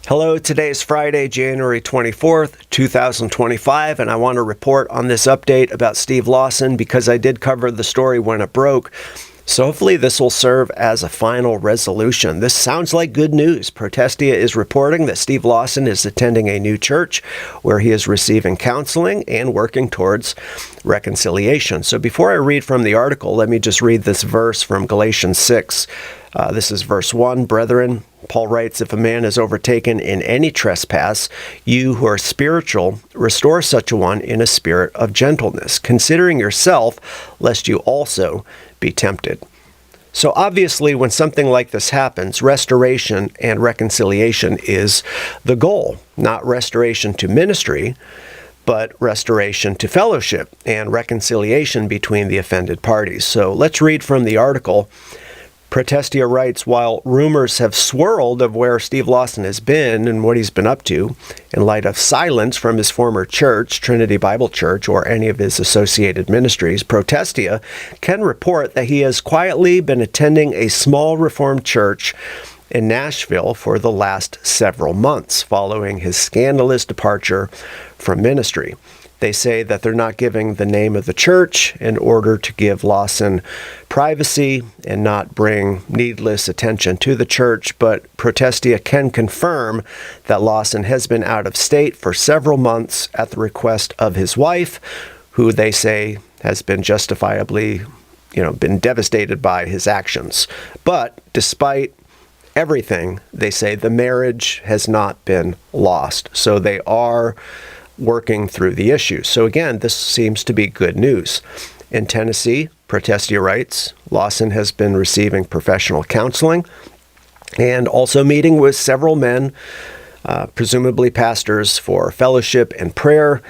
Hello, today is Friday, January 24th, 2025, and I want to report on this update about Steve Lawson because I did cover the story when it broke. So hopefully this will serve as a final resolution. This sounds like good news. Protestia is reporting that Steve Lawson is attending a new church where he is receiving counseling and working towards reconciliation. So before I read from the article, let me just read this verse from Galatians 6. This is verse 1. Brethren, Paul writes, if a man is overtaken in any trespass, you who are spiritual, restore such a one in a spirit of gentleness, considering yourself, lest you also be tempted. So obviously, when something like this happens, restoration and reconciliation is the goal, not restoration to ministry, but restoration to fellowship and reconciliation between the offended parties. So let's read from the article. Protestia writes, while rumors have swirled of where Steve Lawson has been and what he's been up to, in light of silence from his former church, Trinity Bible Church, or any of his associated ministries, Protestia can report that he has quietly been attending a small Reformed church in Nashville for the last several months, following his scandalous departure from ministry. They say that they're not giving the name of the church in order to give Lawson privacy and not bring needless attention to the church, but Protestia can confirm that Lawson has been out of state for several months at the request of his wife, who they say has been justifiably, been devastated by his actions. But despite everything, they say the marriage has not been lost. So they are working through the issues. So again, this seems to be good news. In Tennessee, Protestia writes, Lawson has been receiving professional counseling and also meeting with several men, presumably pastors, for fellowship and prayer.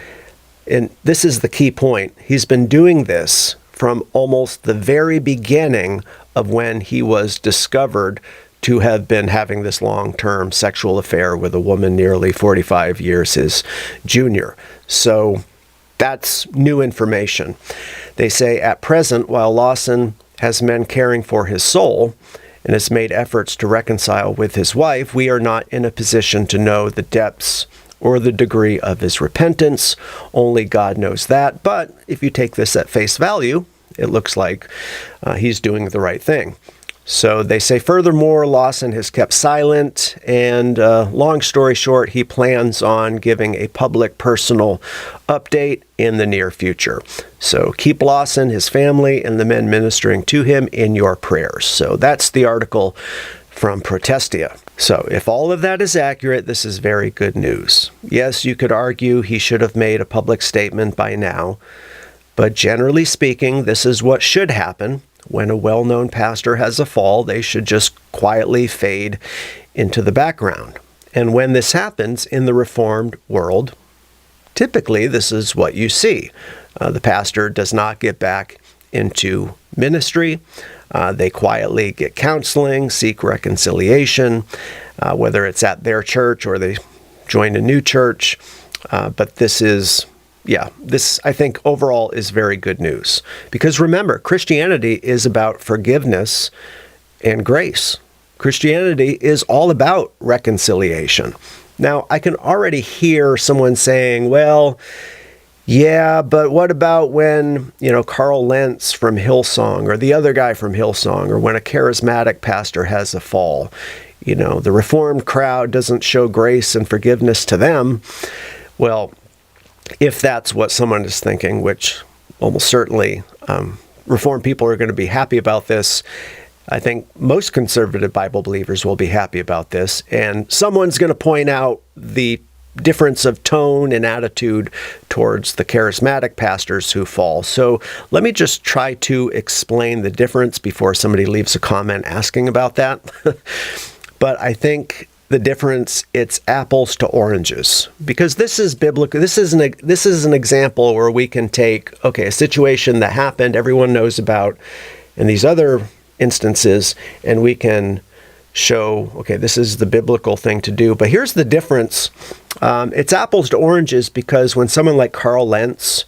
And this is the key point. He's been doing this from almost the very beginning of when he was discovered to have been having this long-term sexual affair with a woman nearly 45 years his junior. So that's new information. They say at present, while Lawson has men caring for his soul and has made efforts to reconcile with his wife, we are not in a position to know the depths or the degree of his repentance. Only God knows that. But if you take this at face value, it looks like he's doing the right thing. So they say, furthermore, Lawson has kept silent, and long story short, he plans on giving a public personal update in the near future. So keep Lawson, his family, and the men ministering to him in your prayers. So that's the article from Protestia. So if all of that is accurate, this is very good news. Yes, you could argue he should have made a public statement by now, but generally speaking, this is what should happen. When a well-known pastor has a fall, they should just quietly fade into the background. And when this happens in the Reformed world, typically this is what you see. The pastor does not get back into ministry. They quietly get counseling, seek reconciliation, whether it's at their church or they join a new church. But this, I think overall is very good news. Because remember, Christianity is about forgiveness and grace. Christianity is all about reconciliation. Now, I can already hear someone saying, well, yeah, but what about when, Carl Lentz from Hillsong or the other guy from Hillsong, or when a charismatic pastor has a fall? The Reformed crowd doesn't show grace and forgiveness to them. Well, if that's what someone is thinking, which almost certainly Reformed people are going to be happy about this. I think most conservative Bible believers will be happy about this. And someone's going to point out the difference of tone and attitude towards the charismatic pastors who fall. So let me just try to explain the difference before somebody leaves a comment asking about that. But I think the difference, it's apples to oranges, because this is biblical. This is an example where we can take, a situation that happened, everyone knows about, in these other instances, and we can show, this is the biblical thing to do. But here's the difference. It's apples to oranges because when someone like Carl Lentz,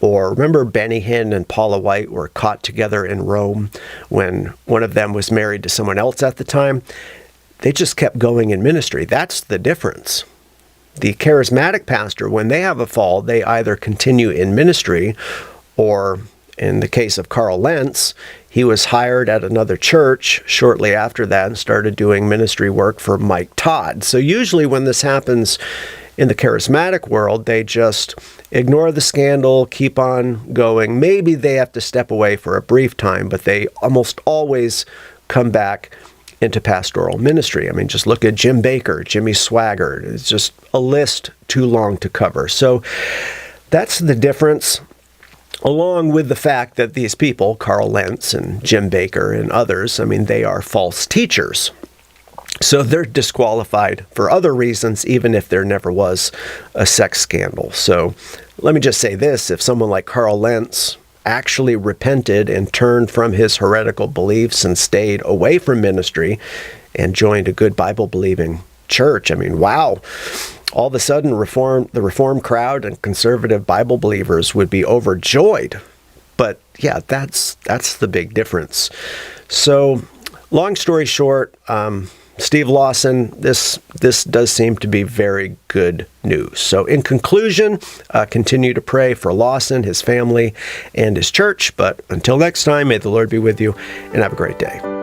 or remember Benny Hinn and Paula White were caught together in Rome when one of them was married to someone else at the time, they just kept going in ministry. That's the difference. The charismatic pastor, when they have a fall, they either continue in ministry, or in the case of Carl Lentz, he was hired at another church shortly after that and started doing ministry work for Mike Todd. So usually when this happens in the charismatic world, they just ignore the scandal, keep on going. Maybe they have to step away for a brief time, but they almost always come back into pastoral ministry. I mean, just look at Jim Bakker, Jimmy Swaggart. It's just a list too long to cover. So that's the difference, along with the fact that these people, Carl Lentz and Jim Bakker and others, I mean, they are false teachers. So they're disqualified for other reasons, even if there never was a sex scandal. So let me just say this: if someone like Carl Lentz actually repented and turned from his heretical beliefs and stayed away from ministry and joined a good Bible-believing church, I mean, wow. All of a sudden, the Reform crowd and conservative Bible believers would be overjoyed. But yeah, that's the big difference. So long story short, Steve Lawson, this does seem to be very good news. So in conclusion, continue to pray for Lawson, his family, and his church. But until next time, may the Lord be with you, and have a great day.